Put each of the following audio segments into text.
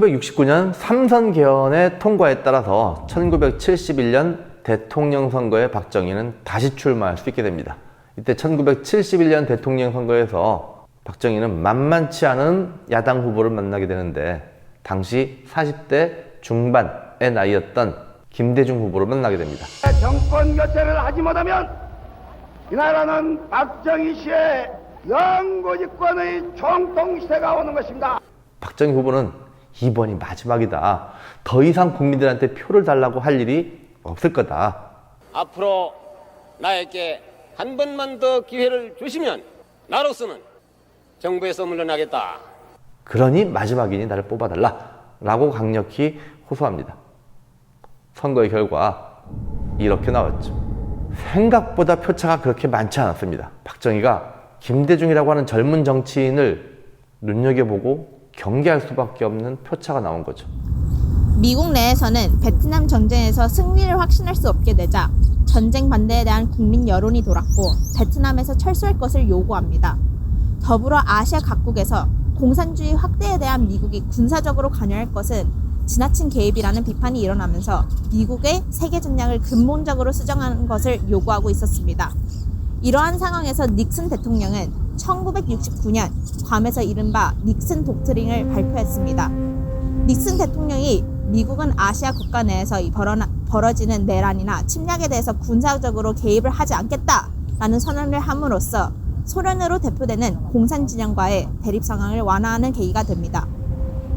1969년 삼선 개헌의 통과에 따라서 1971년 대통령 선거에 박정희는 다시 출마할 수 있게 됩니다. 이때 1971년 대통령 선거에서 박정희는 만만치 않은 야당 후보를 만나게 되는데 당시 40대 중반의 나이였던 김대중 후보를 만나게 됩니다. 정권 교체를 하지 못하면 이 나라는 박정희 씨의 영구집권의 총통시대가 오는 것입니다. 박정희 후보는 이번이 마지막이다. 더 이상 국민들한테 표를 달라고 할 일이 없을 거다. 앞으로 나에게 한 번만 더 기회를 주시면 나로서는 정부에서 물러나겠다. 그러니 마지막이니 나를 뽑아달라 라고 강력히 호소합니다. 선거의 결과 이렇게 나왔죠. 생각보다 표차가 그렇게 많지 않았습니다. 박정희가 김대중이라고 하는 젊은 정치인을 눈여겨보고 경계할 수밖에 없는 표차가 나온 거죠. 미국 내에서는 베트남 전쟁에서 승리를 확신할 수 없게 되자 전쟁 반대에 대한 국민 여론이 돌았고 베트남에서 철수할 것을 요구합니다. 더불어 아시아 각국에서 공산주의 확대에 대한 미국이 군사적으로 관여할 것은 지나친 개입이라는 비판이 일어나면서 미국의 세계 전략을 근본적으로 수정하는 것을 요구하고 있었습니다. 이러한 상황에서 닉슨 대통령은 1969년 괌에서 이른바 닉슨 독트린을 발표했습니다. 닉슨 대통령이 미국은 아시아 국가 내에서 벌어지는 내란이나 침략에 대해서 군사적으로 개입을 하지 않겠다라는 선언을 함으로써 소련으로 대표되는 공산 진영과의 대립 상황을 완화하는 계기가 됩니다.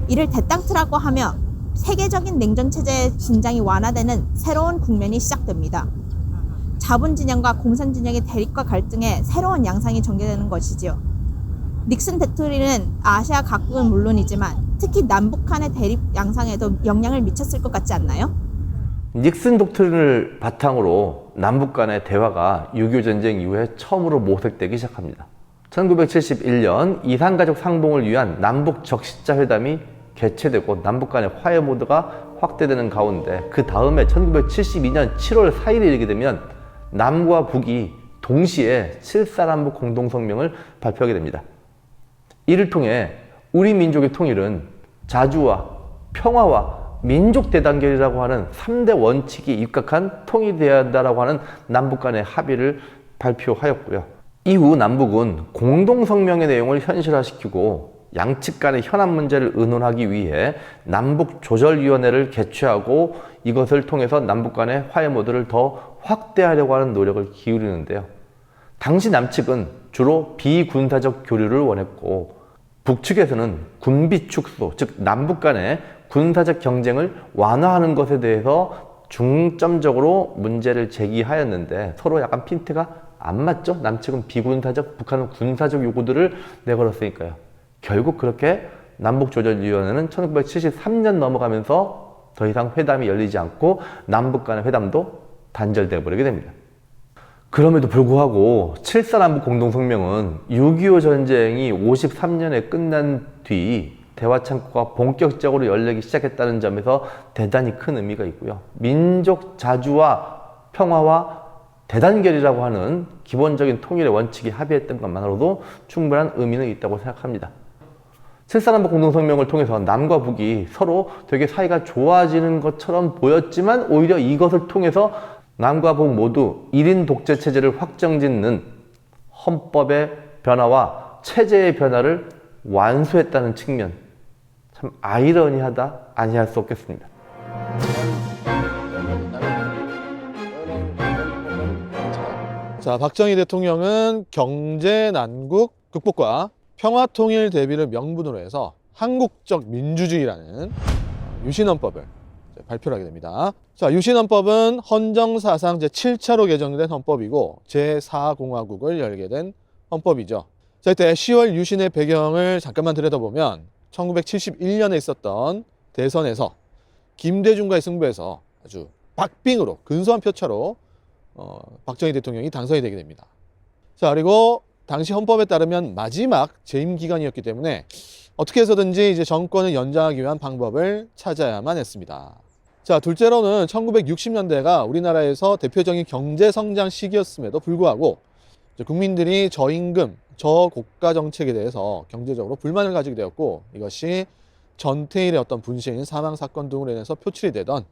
이를 데땅트라고 하며 세계적인 냉전 체제의 긴장이 완화되는 새로운 국면이 시작됩니다. 자본 진영과 공산 진영의 대립과 갈등의 새로운 양상이 전개되는 것이지요. 닉슨 독트린은 아시아 각국은 물론이지만 특히 남북 간의 대립 양상에도 영향을 미쳤을 것 같지 않나요? 닉슨 독트린을 바탕으로 남북 간의 대화가 6.25 전쟁 이후에 처음으로 모색되기 시작합니다. 1971년 이산가족 상봉을 위한 남북 적시자 회담이 개최되고 남북 간의 화해 모드가 확대되는 가운데 그 다음에 1972년 7월 4일에 이르게 되면 남과 북이 동시에 7.4남북 공동성명을 발표하게 됩니다. 이를 통해 우리 민족의 통일은 자주와 평화와 민족 대단결이라고 하는 3대 원칙이 입각한 통일이 되어야 한다라고 하는 남북 간의 합의를 발표하였고요. 이후 남북은 공동성명의 내용을 현실화시키고 양측 간의 현안 문제를 의논하기 위해 남북조절위원회를 개최하고 이것을 통해서 남북 간의 화해 모드를 더 확대하려고 하는 노력을 기울이는데요. 당시 남측은 주로 비군사적 교류를 원했고 북측에서는 군비 축소, 즉 남북 간의 군사적 경쟁을 완화하는 것에 대해서 중점적으로 문제를 제기하였는데 서로 약간 핀트가 안 맞죠? 남측은 비군사적, 북한은 군사적 요구들을 내걸었으니까요. 결국 그렇게 남북조절위원회는 1973년 넘어가면서 더 이상 회담이 열리지 않고 남북 간의 회담도 단절되어 버리게 됩니다. 그럼에도 불구하고 7.4남북 공동성명은 6.25 전쟁이 53년에 끝난 뒤 대화 창구가 본격적으로 열리기 시작했다는 점에서 대단히 큰 의미가 있고요. 민족 자주와 평화와 대단결이라고 하는 기본적인 통일의 원칙이 합의했던 것만으로도 충분한 의미는 있다고 생각합니다. 7.4남북 공동성명을 통해서 남과 북이 서로 되게 사이가 좋아지는 것처럼 보였지만 오히려 이것을 통해서 남과 북 모두 1인 독재 체제를 확정짓는 헌법의 변화와 체제의 변화를 완수했다는 측면, 참 아이러니하다 아니할 수 없겠습니다. 자, 박정희 대통령은 경제 난국 극복과 평화 통일 대비를 명분으로 해서 한국적 민주주의라는 유신헌법을 발표를 하게 됩니다. 자, 유신헌법은 헌정사상 제7차로 개정된 헌법이고 제4공화국을 열게 된 헌법이죠. 자, 이때 10월 유신의 배경을 잠깐만 들여다보면 1971년에 있었던 대선에서 김대중과의 승부에서 아주 박빙으로 근소한 표차로 박정희 대통령이 당선이 되게 됩니다. 자, 그리고 당시 헌법에 따르면 마지막 재임 기간이었기 때문에 어떻게 해서든지 이제 정권을 연장하기 위한 방법을 찾아야만 했습니다. 자, 둘째로는 1960년대가 우리나라에서 대표적인 경제 성장 시기였음에도 불구하고 국민들이 저임금, 저고가 정책에 대해서 경제적으로 불만을 가지게 되었고 이것이 전태일의 어떤 분신, 사망 사건 등으로 인해서 표출이 되던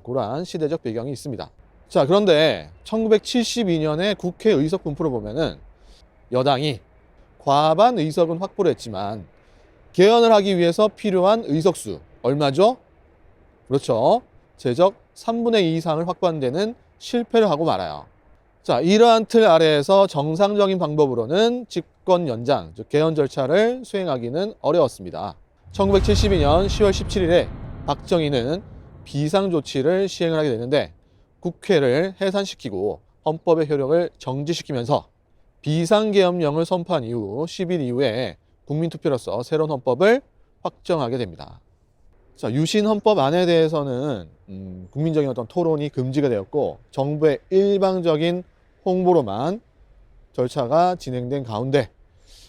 그러한 시대적 배경이 있습니다. 자, 그런데 1972년에 국회 의석 분포를 보면은 여당이 과반 의석은 확보를 했지만 개헌을 하기 위해서 필요한 의석수 얼마죠? 그렇죠. 제적 3분의 2 이상을 확보하는 데는 실패를 하고 말아요. 자, 이러한 틀 아래에서 정상적인 방법으로는 집권 연장, 즉 개헌 절차를 수행하기는 어려웠습니다. 1972년 10월 17일에 박정희는 비상조치를 시행을 하게 되는데 국회를 해산시키고 헌법의 효력을 정지시키면서 비상계엄령을 선포한 이후 10일 이후에 국민투표로서 새로운 헌법을 확정하게 됩니다. 자, 유신 헌법안에 대해서는 국민적인 어떤 토론이 금지가 되었고 정부의 일방적인 홍보로만 절차가 진행된 가운데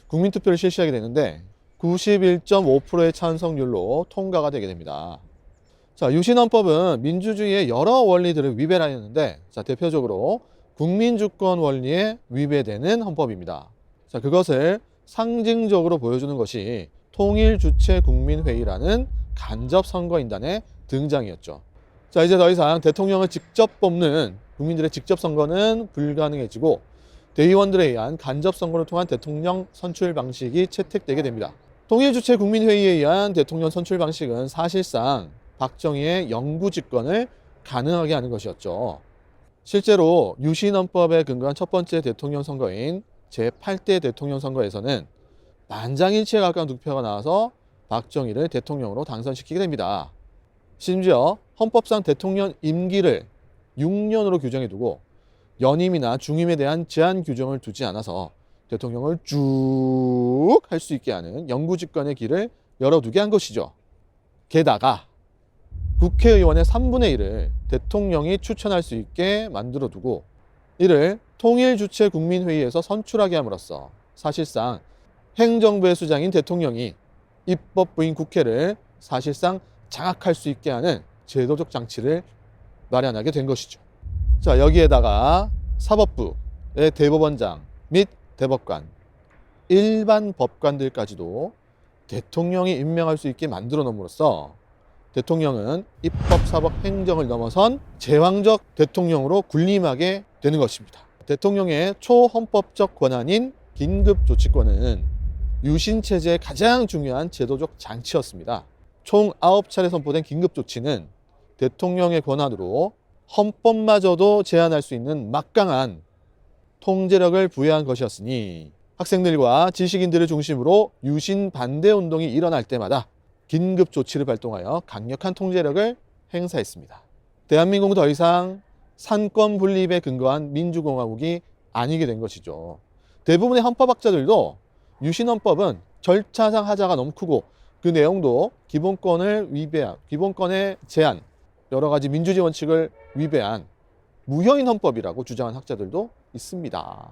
국민투표를 실시하게 되는데 91.5%의 찬성률로 통과가 되게 됩니다. 자, 유신헌법은 민주주의의 여러 원리들을 위배하였는데 대표적으로 국민주권 원리에 위배되는 헌법입니다. 자, 그것을 상징적으로 보여주는 것이 통일주체국민회의라는 간접선거인단의 등장이었죠. 자, 이제 더 이상 대통령을 직접 뽑는 국민들의 직접 선거는 불가능해지고 대의원들에 의한 간접선거를 통한 대통령 선출 방식이 채택되게 됩니다. 통일주체국민회의에 의한 대통령 선출 방식은 사실상 박정희의 영구 집권을 가능하게 하는 것이었죠. 실제로 유신헌법에 근거한 첫 번째 대통령 선거인 제8대 대통령 선거에서는 만장일치에 가까운 득표가 나와서 박정희를 대통령으로 당선시키게 됩니다. 심지어 헌법상 대통령 임기를 6년으로 규정해 두고 연임이나 중임에 대한 제한 규정을 두지 않아서 대통령을 쭉 할 수 있게 하는 영구 집권의 길을 열어두게 한 것이죠. 게다가 국회의원의 3분의 1을 대통령이 추천할 수 있게 만들어 두고 이를 통일주체국민회의에서 선출하게 함으로써 사실상 행정부의 수장인 대통령이 입법부인 국회를 사실상 장악할 수 있게 하는 제도적 장치를 마련하게 된 것이죠. 자, 여기에다가 사법부의 대법원장 및 대법관, 일반 법관들까지도 대통령이 임명할 수 있게 만들어 놓음으로써 대통령은 입법, 사법, 행정을 넘어선 제왕적 대통령으로 군림하게 되는 것입니다. 대통령의 초헌법적 권한인 긴급조치권은 유신체제의 가장 중요한 제도적 장치였습니다. 총 9차례 선포된 긴급조치는 대통령의 권한으로 헌법마저도 제한할 수 있는 막강한 통제력을 부여한 것이었으니 학생들과 지식인들을 중심으로 유신 반대 운동이 일어날 때마다 긴급 조치를 발동하여 강력한 통제력을 행사했습니다. 대한민국은 더 이상 산권 분립에 근거한 민주공화국이 아니게 된 것이죠. 대부분의 헌법학자들도 유신헌법은 절차상 하자가 너무 크고 그 내용도 기본권을 위배한, 기본권의 제한, 여러 가지 민주주의 원칙을 위배한 무효인 헌법이라고 주장한 학자들도 있습니다.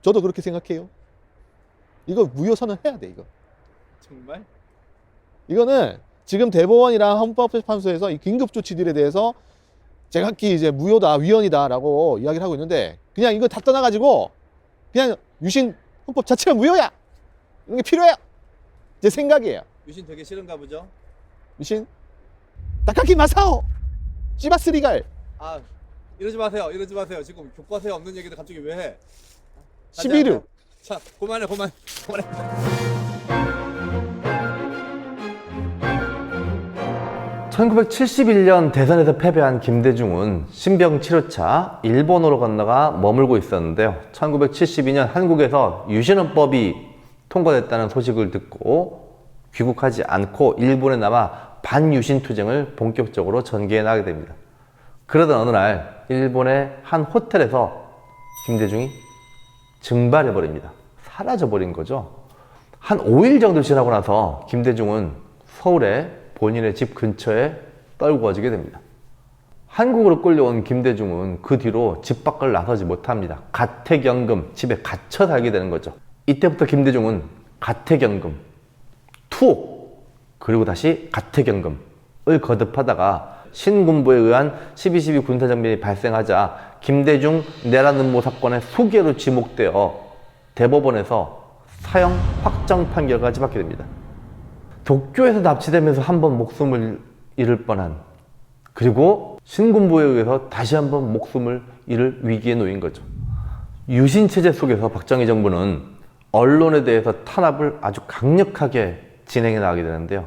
저도 그렇게 생각해요. 이거 무효 선언해야 돼, 이거. 정말? 이거는 지금 대법원이랑 헌법재판소에서 이 긴급조치들에 대해서 제각기 이제 무효다, 위헌이다라고 이야기를 하고 있는데 그냥 이거 다 떠나가지고 그냥 유신 헌법 자체가 무효야! 이런 게 필요해요! 제 생각이에요. 유신 되게 싫은가 보죠? 유신 딱하기 마사오! 찌바스리갈! 아, 이러지 마세요. 이러지 마세요. 지금 교과서에 없는 얘기를 갑자기 왜 해? 11류! 자, 그만해. 1971년 대선에서 패배한 김대중은 신병 치료차 일본으로 건너가 머물고 있었는데요. 1972년 한국에서 유신헌법이 통과됐다는 소식을 듣고 귀국하지 않고 일본에 남아 반유신 투쟁을 본격적으로 전개해 나가게 됩니다. 그러던 어느 날 일본의 한 호텔에서 김대중이 증발해버립니다. 사라져버린 거죠. 한 5일 정도 지나고 나서 김대중은 서울에 본인의 집 근처에 떨구어지게 됩니다. 한국으로 끌려온 김대중은 그 뒤로 집 밖을 나서지 못합니다. 가택연금, 집에 갇혀 살게 되는 거죠. 이때부터 김대중은 가택연금, 투옥, 그리고 다시 가택연금을 거듭하다가 신군부에 의한 12.12 군사정변이 발생하자 김대중 내란음모 사건의 수개로 지목되어 대법원에서 사형 확정 판결까지 받게 됩니다. 도쿄에서 납치되면서 한 번 목숨을 잃을 뻔한, 그리고 신군부에 의해서 다시 한번 목숨을 잃을 위기에 놓인 거죠. 유신 체제 속에서 박정희 정부는 언론에 대해서 탄압을 아주 강력하게 진행해 나가게 되는데요.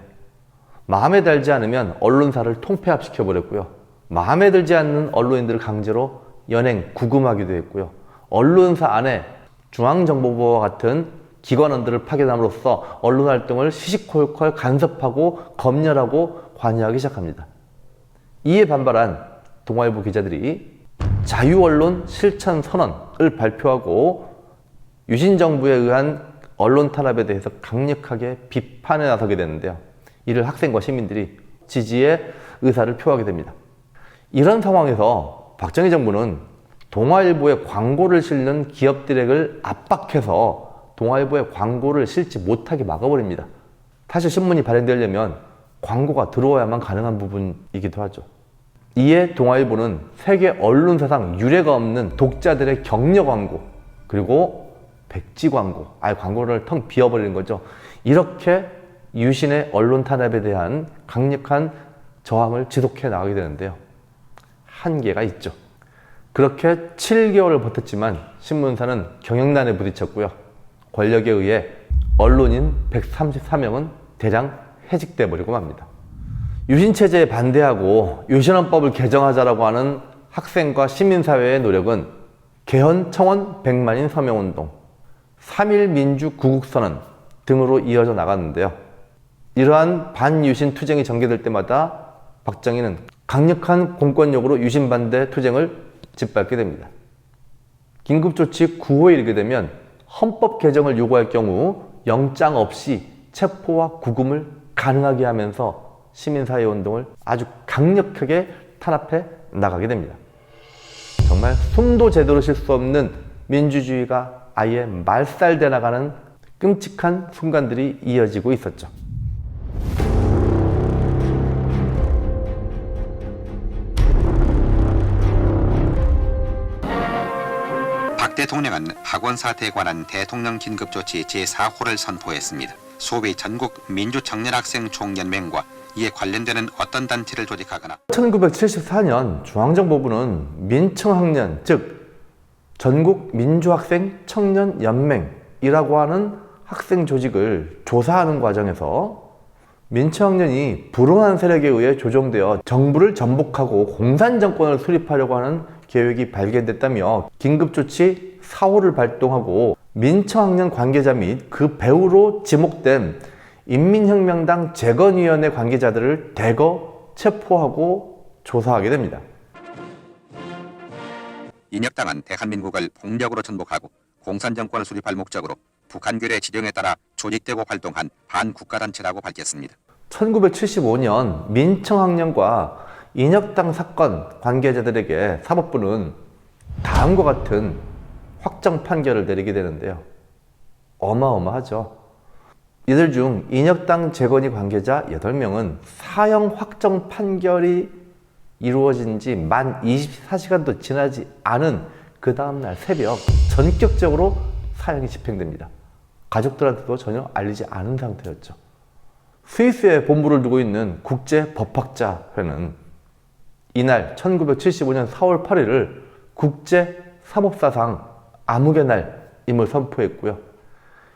마음에 들지 않으면 언론사를 통폐합시켜 버렸고요. 마음에 들지 않는 언론인들을 강제로 연행, 구금하기도 했고요. 언론사 안에 중앙정보부와 같은 기관원들을 파견함으로써 언론 활동을 시시콜콜 간섭하고 검열하고 관여하기 시작합니다. 이에 반발한 동아일보 기자들이 자유언론 실천 선언을 발표하고 유신 정부에 의한 언론 탄압에 대해서 강력하게 비판에 나서게 되는데요. 이를 학생과 시민들이 지지의 의사를 표하게 됩니다. 이런 상황에서 박정희 정부는 동아일보에 광고를 실는 기업들을 압박해서 동아일보에 광고를 실지 못하게 막아버립니다. 사실 신문이 발행되려면 광고가 들어와야만 가능한 부분이기도 하죠. 이에 동아일보는 세계 언론사상 유례가 없는 독자들의 격려 광고, 그리고 백지 광고, 아예 광고를 텅 비워버리는 거죠. 이렇게 유신의 언론 탄압에 대한 강력한 저항을 지속해 나가게 되는데요. 한계가 있죠. 그렇게 7개월을 버텼지만 신문사는 경영난에 부딪혔고요. 권력에 의해 언론인 134명은 대량 해직돼 버리고 맙니다. 유신체제에 반대하고 유신헌법을 개정하자라고 하는 학생과 시민사회의 노력은 개헌 청원 100만인 서명운동, 3.1 민주 구국선언 등으로 이어져 나갔는데요. 이러한 반유신 투쟁이 전개될 때마다 박정희는 강력한 공권력으로 유신 반대 투쟁을 짓밟게 됩니다. 긴급조치 9호에 이르게 되면 헌법 개정을 요구할 경우 영장 없이 체포와 구금을 가능하게 하면서 시민사회 운동을 아주 강력하게 탄압해 나가게 됩니다. 정말 숨도 제대로 쉴 수 없는 민주주의가 아예 말살돼 나가는 끔찍한 순간들이 이어지고 있었죠. 박 대통령은 학원 사태에 관한 대통령 긴급조치 제4호를 선포했습니다. 소위 전국 민주청년학생 총연맹과 이에 관련되는 어떤 단체를 조직하거나 1974년 중앙정보부는 민청학년, 즉 전국 민주학생 청년연맹이라고 하는 학생 조직을 조사하는 과정에서 민청학년이 불온한 세력에 의해 조종되어 정부를 전복하고 공산정권을 수립하려고 하는 계획이 발견됐다며 긴급조치 4호를 발동하고 민청학년 관계자 및 그 배후로 지목된 인민혁명당 재건위원회 관계자들을 대거 체포하고 조사하게 됩니다. 인혁당은 대한민국을 폭력으로 전복하고 공산정권을 수립할 목적으로 북한결의 지령에 따라 조직되고 활동한 반국가단체라고 밝혔습니다. 1975년 민청학년과 인혁당 사건 관계자들에게 사법부는 다음과 같은 확정 판결을 내리게 되는데요. 어마어마하죠. 이들 중 인혁당 재건위 관계자 8명은 사형 확정 판결이 이루어진 지 만 24시간도 지나지 않은 그 다음날 새벽 전격적으로 사형이 집행됩니다. 가족들한테도 전혀 알리지 않은 상태였죠. 스위스에 본부를 두고 있는 국제법학자회는 이날 1975년 4월 8일을 국제사법사상 암흑의 날임을 선포했고요.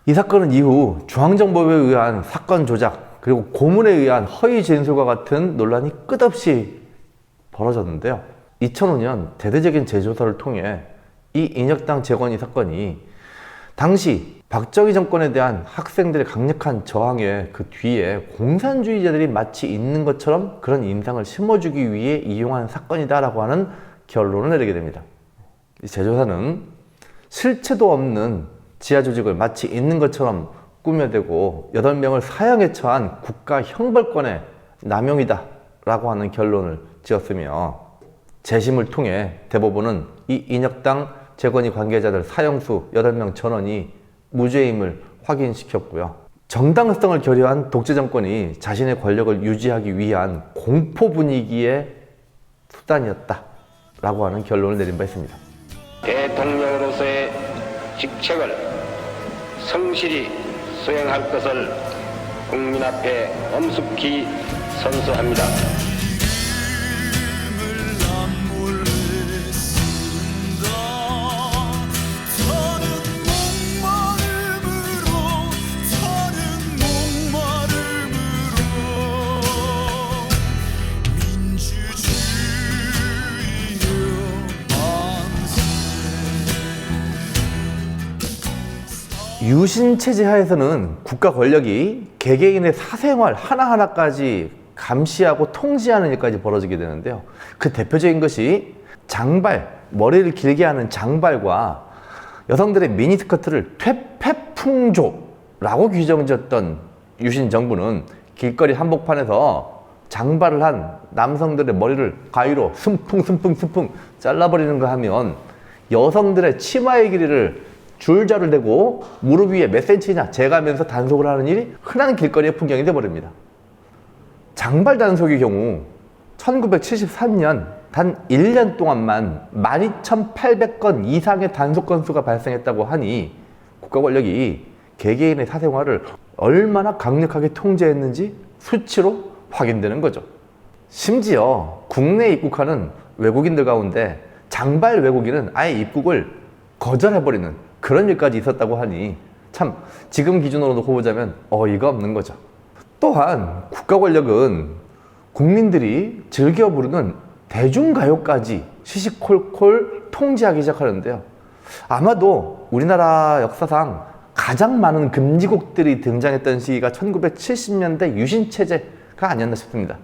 이 사건은 이후 중앙정보부에 의한 사건 조작 그리고 고문에 의한 허위 진술과 같은 논란이 끝없이 벌어졌는데요. 2005년 대대적인 재조사를 통해 이 인혁당 재건위 사건이 당시 박정희 정권에 대한 학생들의 강력한 저항에 그 뒤에 공산주의자들이 마치 있는 것처럼 그런 인상을 심어주기 위해 이용한 사건이다라고 하는 결론을 내리게 됩니다. 이 재조사는 실체도 없는 지하 조직을 마치 있는 것처럼 꾸며대고 8명을 사형에 처한 국가 형벌권의 남용이다 라고 하는 결론을 지었으며 재심을 통해 대법원은 이 인혁당 재건위 관계자들 사형수 8명 전원이 무죄임을 확인시켰고요. 정당성을 결여한 독재 자신의 권력을 유지하기 위한 공포 분위기의 수단이었다라고 하는 결론을 내린 바 있습니다. 대통령으로서의 직책을 성실히 수행할 것을 국민 앞에 엄숙히 선서합니다. 유신 체제 하에서는 국가 권력이 개개인의 사생활 하나하나까지 감시하고 통제하는 일까지 벌어지게 되는데요. 그 대표적인 것이 장발, 머리를 길게 하는 장발과 여성들의 미니스커트를 퇴폐풍조라고 규정지었던 유신 정부는 길거리 한복판에서 장발을 한 남성들의 머리를 가위로 숨풍 잘라버리는 거 하면 여성들의 치마의 길이를 줄자를 대고 무릎 위에 몇 센치냐 재가면서 단속을 하는 일이 흔한 길거리의 풍경이 되어버립니다. 장발 단속의 경우 1973년 단 1년 동안만 12,800건 이상의 단속 건수가 발생했다고 하니 국가 권력이 개개인의 사생활을 얼마나 강력하게 통제했는지 수치로 확인되는 거죠. 심지어 국내에 입국하는 외국인들 가운데 장발 외국인은 아예 입국을 거절해버리는 그런 일까지 있었다고 하니 참 지금 기준으로 놓고 보자면 어이가 없는 거죠. 또한 국가 권력은 국민들이 즐겨 부르는 대중가요까지 시시콜콜 통제하기 시작하는데요. 아마도 우리나라 역사상 가장 많은 금지곡들이 등장했던 시기가 1970년대 유신체제가 아니었나 싶습니다.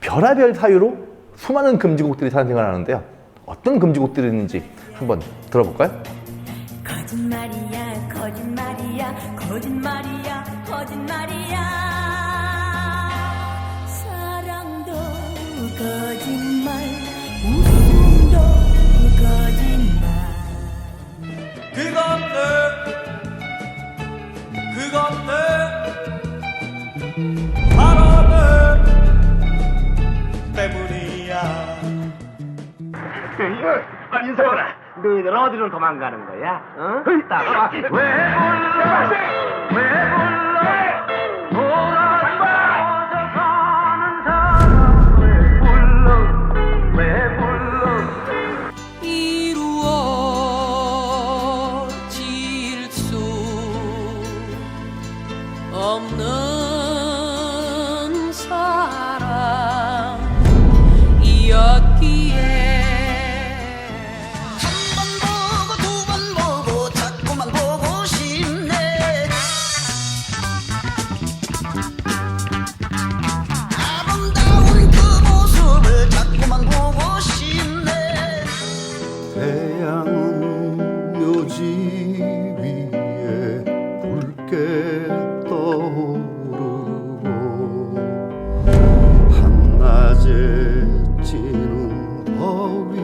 별의별 사유로 수많은 금지곡들이 탄생을 하는데요. 어떤 금지곡들이 있는지 한번 들어볼까요? 거짓말이야 거짓말이야 거짓말이야 거짓말이야 사랑도 거짓말 웃음도 거짓말 그것들 바라는 때문이야. 인사하라. 너희들 어디로 도망가는 거야? 어? 따라와. 왜 불러? 왜 불러? 돌아서 가는 사람 왜 불러? 왜 불러? 이루어질 수 없는 사랑이었기에 태양은 묘지 위에 붉게 떠오르고 한낮에 찌는 더위는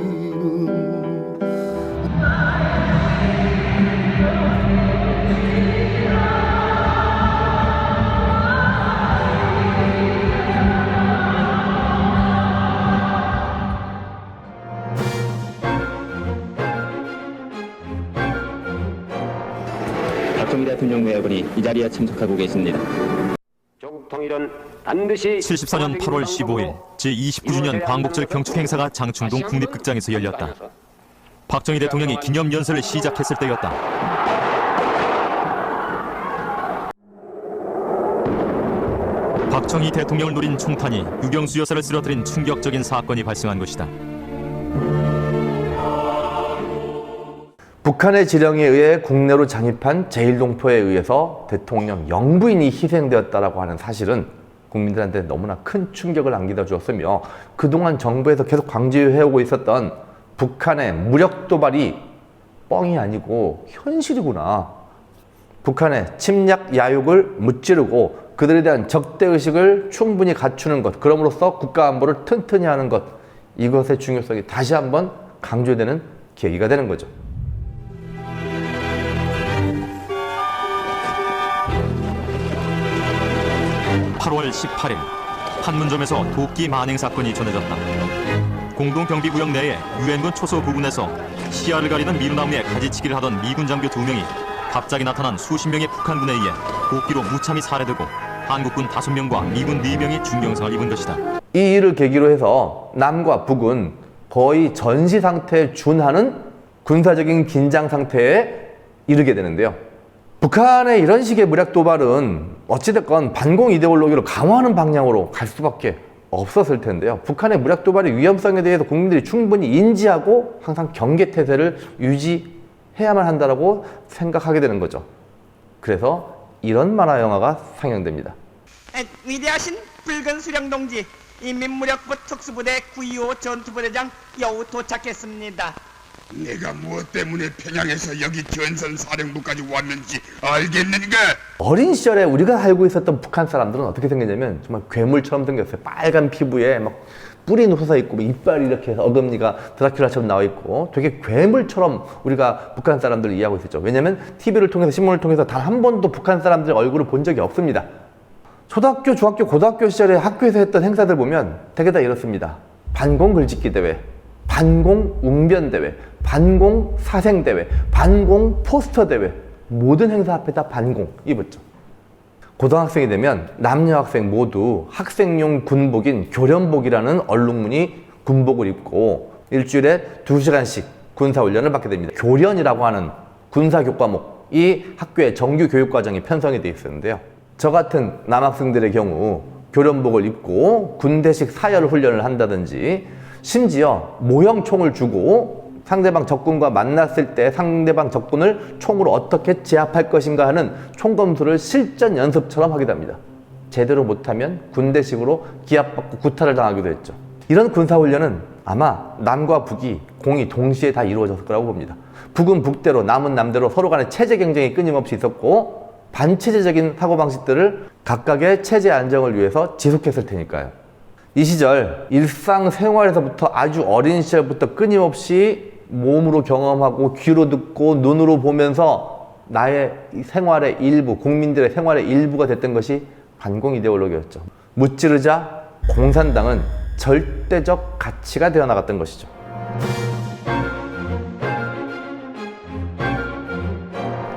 박정희 대통령 외분이 이 자리에 참석하고 계십니다. 조국 통일은 반드시 74년 8월 15일 제29주년 광복절 경축 행사가 장충동 국립극장에서 열렸다. 박정희 대통령이 기념 연설을 시작했을 때였다. 박정희 대통령을 노린 총탄이 유경수 여사를 쓰러뜨린 충격적인 사건이 발생한 것이다. 북한의 지령에 의해 국내로 장입한 제1동포에 의해서 대통령 영부인이 희생되었다라고 하는 사실은 국민들한테 너무나 큰 충격을 안겨다 주었으며 그동안 정부에서 계속 강조해오고 있었던 북한의 무력 도발이 뻥이 아니고 현실이구나. 북한의 침략 야욕을 무찌르고 그들에 대한 적대의식을 충분히 갖추는 것, 그럼으로써 국가안보를 튼튼히 하는 것, 이것의 중요성이 다시 한번 강조되는 계기가 되는 거죠. 8월 18일 판문점에서 도끼 만행 사건이 전해졌다. 공동경비구역 내에 유엔군 초소 부근에서 시야를 가리는 미루나무에 가지치기를 하던 미군 장교 2명이 갑자기 나타난 수십 명의 북한군에 의해 도끼로 무참히 살해되고 한국군 5명과 미군 4명이 중경상을 입은 것이다. 이 일을 계기로 해서 남과 북은 거의 전시 상태에 준하는 군사적인 긴장 상태에 이르게 되는데요. 북한의 이런 식의 무력 도발은 어찌됐건 반공 이데올로기를 강화하는 방향으로 갈 수밖에 없었을 텐데요. 북한의 무력 도발의 위험성에 대해서 국민들이 충분히 인지하고 항상 경계태세를 유지해야만 한다고 생각하게 되는 거죠. 그래서 이런 만화 영화가 상영됩니다. 위대하신 붉은 수령 동지, 인민무력부 특수부대 925 전투부대장 여우 도착했습니다. 내가 무엇 때문에 평양에서 여기 전선사령부까지 왔는지 알겠는가? 어린 시절에 우리가 알고 있었던 북한 사람들은 어떻게 생겼냐면 정말 괴물처럼 생겼어요. 빨간 피부에 막 뿔이 솟아 있고 이빨이 이렇게 해서 어금니가 드라큘라처럼 나와 있고 되게 괴물처럼 우리가 북한 사람들을 이해하고 있었죠. 왜냐면 TV를 통해서 신문을 통해서 단 한 번도 북한 사람들의 얼굴을 본 적이 없습니다. 초등학교, 중학교, 고등학교 시절에 학교에서 했던 행사들 보면 되게 다 이렇습니다. 반공 글짓기 대회, 반공 웅변 대회, 반공 사생 대회, 반공 포스터 대회, 모든 행사 앞에 다 반공 입었죠. 고등학생이 되면 남녀 학생 모두 학생용 군복인 교련복이라는 얼룩무늬 군복을 입고 일주일에 2시간씩 군사훈련을 받게 됩니다. 교련이라고 하는 군사교과목이 학교의 정규 교육과정이 편성이 되어 있었는데요. 저 같은 남학생들의 경우 교련복을 입고 군대식 사열 훈련을 한다든지 심지어 모형총을 주고 상대방 적군과 만났을 때 상대방 적군을 총으로 어떻게 제압할 것인가 하는 총검술을 실전 연습처럼 하기도 합니다. 제대로 못하면 군대식으로 기합받고 구타를 당하기도 했죠. 이런 군사훈련은 아마 남과 북이 공이 동시에 다 이루어졌을 거라고 봅니다. 북은 북대로 남은 남대로 서로 간의 체제 경쟁이 끊임없이 있었고 반체제적인 사고방식들을 각각의 체제 안정을 위해서 지속했을 테니까요. 이 시절 일상생활에서부터 아주 어린 시절부터 끊임없이 몸으로 경험하고 귀로 듣고 눈으로 보면서 나의 생활의 일부, 국민들의 생활의 일부가 됐던 것이 반공 이데올로기였죠. 무찌르자 공산당은 절대적 가치가 되어 나갔던 것이죠.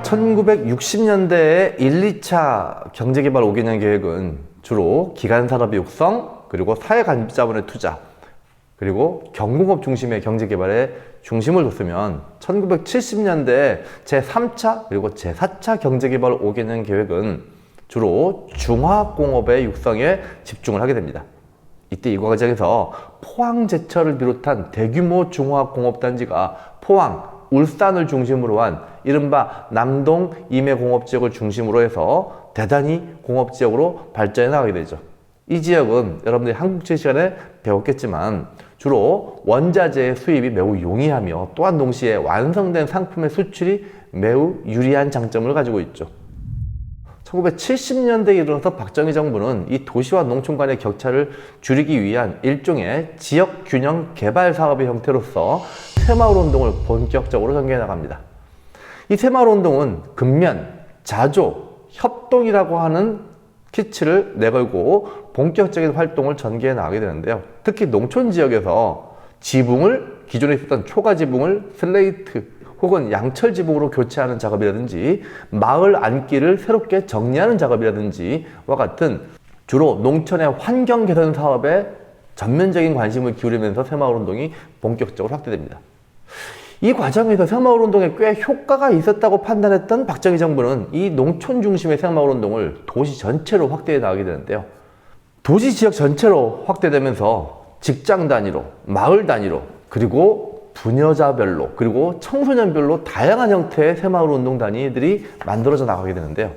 (1960년대의) 1, 2차 경제개발 5개년 계획은 주로 기간산업의 육성, 그리고 사회간접자본의 투자, 그리고 경공업 중심의 경제개발에 중심을 뒀으면 1970년대 제3차 그리고 제4차 경제개발 5개년 계획은 주로 중화학공업의 육성에 집중을 하게 됩니다. 이때 이 과정에서 포항제철을 비롯한 대규모 중화학공업단지가 포항, 울산을 중심으로 한 이른바 남동 임해공업지역을 중심으로 해서 대단히 공업지역으로 발전해 나가게 되죠. 이 지역은 여러분들이 한국제 시간에 배웠겠지만 주로 원자재의 수입이 매우 용이하며 또한 동시에 완성된 상품의 수출이 매우 유리한 장점을 가지고 있죠. 1970년대에 이르러서 박정희 정부는 이 도시와 농촌 간의 격차를 줄이기 위한 일종의 지역균형 개발 사업의 형태로서 새마을운동을 본격적으로 전개해 나갑니다. 이 새마을운동은 근면, 자조, 협동이라고 하는 키치를 내걸고 본격적인 활동을 전개해 나가게 되는데요. 특히 농촌 지역에서 지붕을, 기존에 있었던 초가 지붕을 슬레이트 혹은 양철 지붕으로 교체하는 작업이라든지 마을 안길을 새롭게 정리하는 작업이라든지와 같은 주로 농촌의 환경 개선 사업에 전면적인 관심을 기울이면서 새마을운동이 본격적으로 확대됩니다. 이 과정에서 새마을운동에 꽤 효과가 있었다고 판단했던 박정희 정부는 이 농촌 중심의 새마을운동을 도시 전체로 확대해 나가게 되는데요. 도시 지역 전체로 확대되면서 직장 단위로, 마을 단위로, 그리고 부녀자별로, 그리고 청소년별로 다양한 형태의 새마을운동 단위들이 만들어져 나가게 되는데요.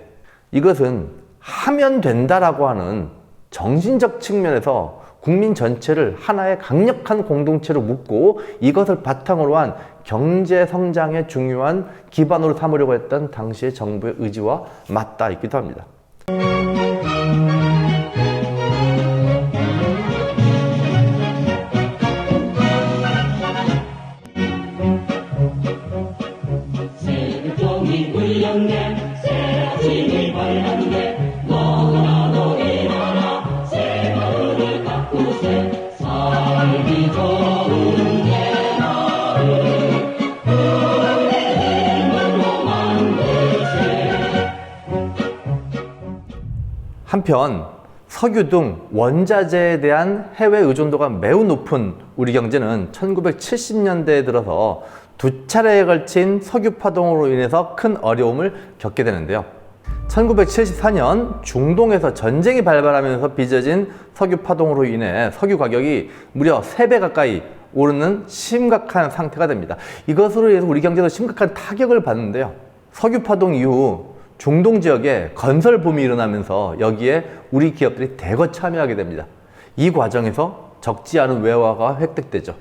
이것은 하면 된다라고 하는 정신적 측면에서 국민 전체를 하나의 강력한 공동체로 묶고 이것을 바탕으로 한 경제 성장의 중요한 기반으로 삼으려고 했던 당시의 정부의 의지와 맞닿아 있기도 합니다. 새종이 울렸네, 새 아침이 밝았네, 너무나도 일어나 새마을을 가꾸세. 살기 좋은 내 마을 우리의 힘으로 만들세. 한편 석유 등 원자재에 대한 해외 의존도가 매우 높은 우리 경제는 1970년대에 들어서 두 차례에 걸친 석유 파동으로 인해서 큰 어려움을 겪게 되는데요. 1974년 중동에서 전쟁이 발발하면서 빚어진 석유 파동으로 인해 석유 가격이 무려 3배 가까이 오르는 심각한 상태가 됩니다. 이것으로 인해서 우리 경제도 심각한 타격을 받는데요. 석유 파동 이후 중동 지역에 건설 붐이 일어나면서 여기에 우리 기업들이 대거 참여하게 됩니다. 이 과정에서 적지 않은 외화가 획득되죠.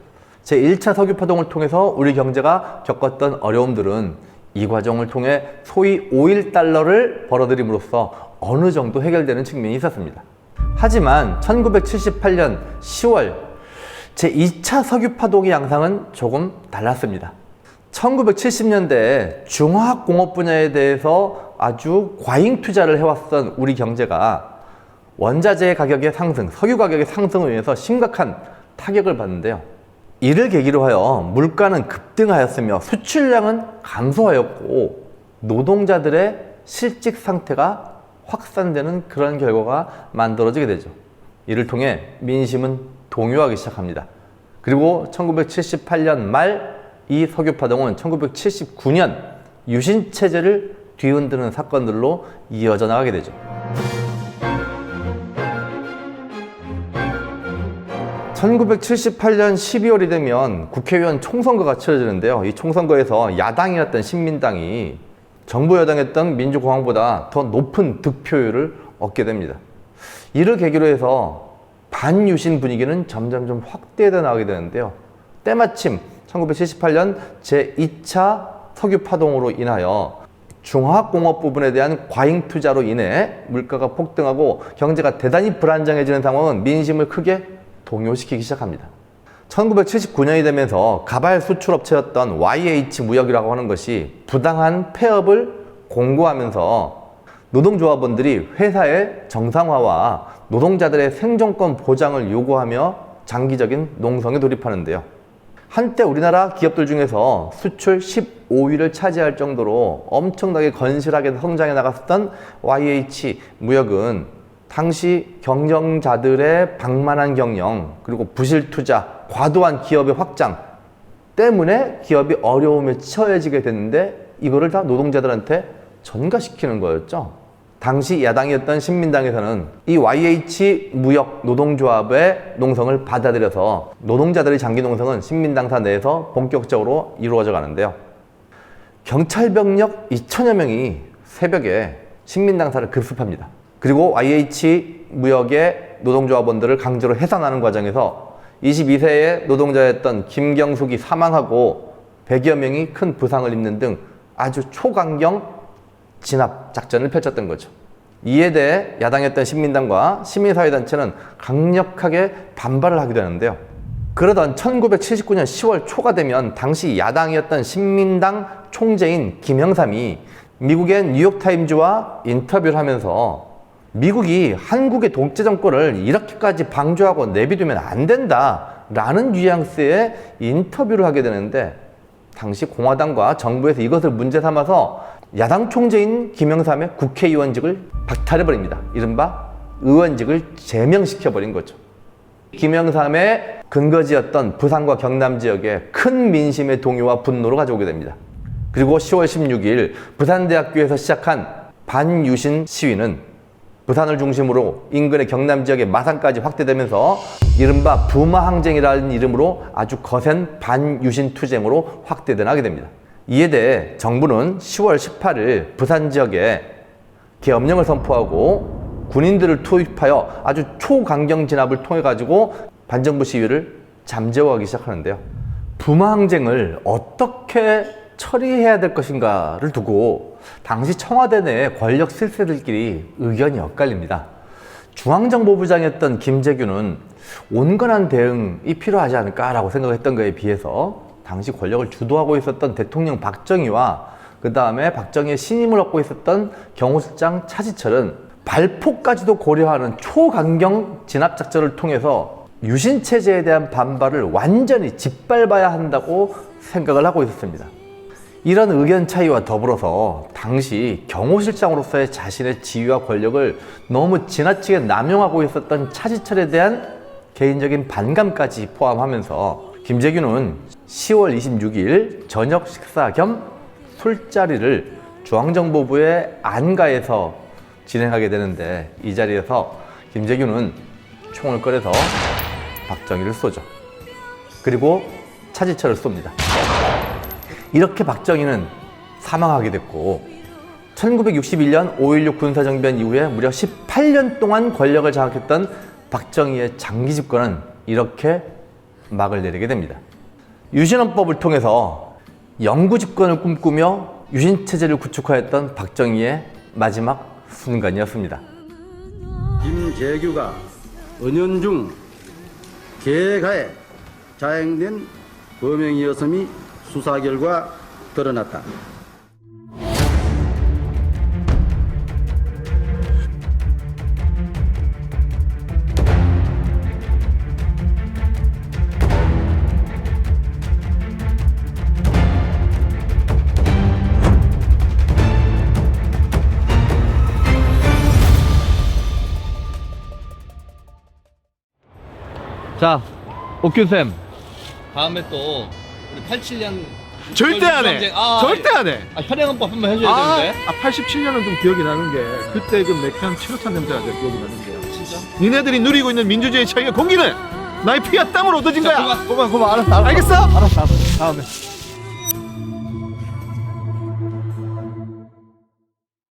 제1차 석유 파동을 통해서 우리 경제가 겪었던 어려움들은 이 과정을 통해 소위 오일 달러를 벌어들임으로써 어느 정도 해결되는 측면이 있었습니다. 하지만 1978년 10월 제2차 석유 파동의 양상은 조금 달랐습니다. 1970년대에 중화학공업 분야에 대해서 아주 과잉 투자를 해왔던 우리 경제가 원자재 가격의 상승, 석유 가격의 상승을 위해서 심각한 타격을 받는데요. 이를 계기로 하여 물가는 급등하였으며 수출량은 감소하였고 노동자들의 실직 상태가 확산되는 그런 결과가 만들어지게 되죠. 이를 통해 민심은 동요하기 시작합니다. 그리고 1978년 말 이 석유 파동은 1979년 유신 체제를 뒤흔드는 사건들로 이어져 나가게 되죠. (1978년 12월이) 되면 국회의원 총선거가 치러지는데요. 이 총선거에서 야당이었던 신민당이 정부 여당이었던 민주공화국보다 더 높은 득표율을 얻게 됩니다. 이를 계기로 해서 반유신 분위기는 점점 좀 확대되어 나가게 되는데요. 때마침 1978년 제2차 석유 파동으로 인하여 중화학공업 부분에 대한 과잉 투자로 인해 물가가 폭등하고 경제가 대단히 불안정해지는 상황은 민심을 크게 동요시키기 시작합니다. 1979년이 되면서 가발 수출업체였던 YH 무역이라고 하는 것이 부당한 폐업을 공고하면서 노동조합원들이 회사의 정상화와 노동자들의 생존권 보장을 요구하며 장기적인 농성에 돌입하는데요. 한때 우리나라 기업들 중에서 수출 15위를 차지할 정도로 엄청나게 건실하게 성장해 나갔었던 YH 무역은 당시 경영자들의 방만한 경영, 그리고 부실 투자, 과도한 기업의 확장 때문에 기업이 어려움에 처해지게 됐는데 이거를 다 노동자들한테 전가시키는 거였죠. 당시 야당이었던 신민당에서는 이 YH 무역 노동조합의 농성을 받아들여서 노동자들의 장기 농성은 신민당사 내에서 본격적으로 이루어져 가는데요. 경찰병력 2천여 명이 새벽에 신민당사를 급습합니다. 그리고 YH 무역의 노동조합원들을 강제로 해산하는 과정에서 22세의 노동자였던 김경숙이 사망하고 100여 명이 큰 부상을 입는 등 아주 초강경 진압 작전을 펼쳤던 거죠. 이에 대해 야당이었던 신민당과 시민사회단체는 강력하게 반발을 하게 되는데요. 그러던 1979년 10월 초가 되면 당시 야당이었던 신민당 총재인 김영삼이 미국의 뉴욕타임즈와 인터뷰를 하면서 미국이 한국의 독재 정권을 이렇게까지 방조하고 내비두면 안 된다라는 뉘앙스의 인터뷰를 하게 되는데, 당시 공화당과 정부에서 이것을 문제 삼아서 야당 총재인 김영삼의 국회의원직을 박탈해버립니다. 이른바 의원직을 제명시켜버린 거죠. 김영삼의 근거지였던 부산과 경남 지역에 큰 민심의 동요와 분노를 가져오게 됩니다. 그리고 10월 16일 부산대학교에서 시작한 반유신 시위는 부산을 중심으로 인근의 경남 지역의 마산까지 확대되면서 이른바 부마항쟁이라는 이름으로 아주 거센 반유신 투쟁으로 확대돼 나가게 됩니다. 이에 대해 정부는 10월 18일 부산 지역에 계엄령을 선포하고 군인들을 투입하여 아주 초강경 진압을 통해 가지고 반정부 시위를 잠재워가기 시작하는데요. 부마항쟁을 어떻게 처리해야 될 것인가를 두고 당시 청와대 내 권력 실세들끼리 의견이 엇갈립니다. 중앙정보부장이었던 김재규는 온건한 대응이 필요하지 않을까라고 생각했던 것에 비해서 당시 권력을 주도하고 있었던 대통령 박정희와 그 다음에 박정희의 신임을 얻고 있었던 경호실장 차지철은 발포까지도 고려하는 초강경 진압작전을 통해서 유신체제에 대한 반발을 완전히 짓밟아야 한다고 생각을 하고 있었습니다. 이런 의견 차이와 더불어서 당시 경호실장으로서의 자신의 지위와 권력을 너무 지나치게 남용하고 있었던 차지철에 대한 개인적인 반감까지 포함하면서 김재규는 10월 26일 저녁 식사 겸 술자리를 중앙정보부의 안가에서 진행하게 되는데, 이 자리에서 김재규는 총을 꺼내서 박정희를 쏘죠. 그리고 차지철을 쏩니다. 이렇게 박정희는 사망하게 됐고, 1961년 5.16 군사정변 이후에 무려 18년 동안 권력을 장악했던 박정희의 장기 집권은 이렇게 막을 내리게 됩니다. 유신헌법을 통해서 영구 집권을 꿈꾸며 유신체제를 구축하였던 박정희의 마지막 순간이었습니다. 김재규가 은연중 계가에 자행된 범행이었음이 수사 결과 드러났다. 자, 옥균쌤. 다음에 또 우리 87년 절대 안 해. 절대 안 해. 현행헌법 한번 해줘야 되는데. 87년은 좀 기억이 나는 게 그때 그 맥한 치료탄 냄새가 기억이 나는 게요. 진짜? 니네들이 누리고 있는 민주주의 차이의 공기는 나의 피와 땀으로 얻어진 거야. 고마워. 알았어. 알겠어? 알았어. 다음에.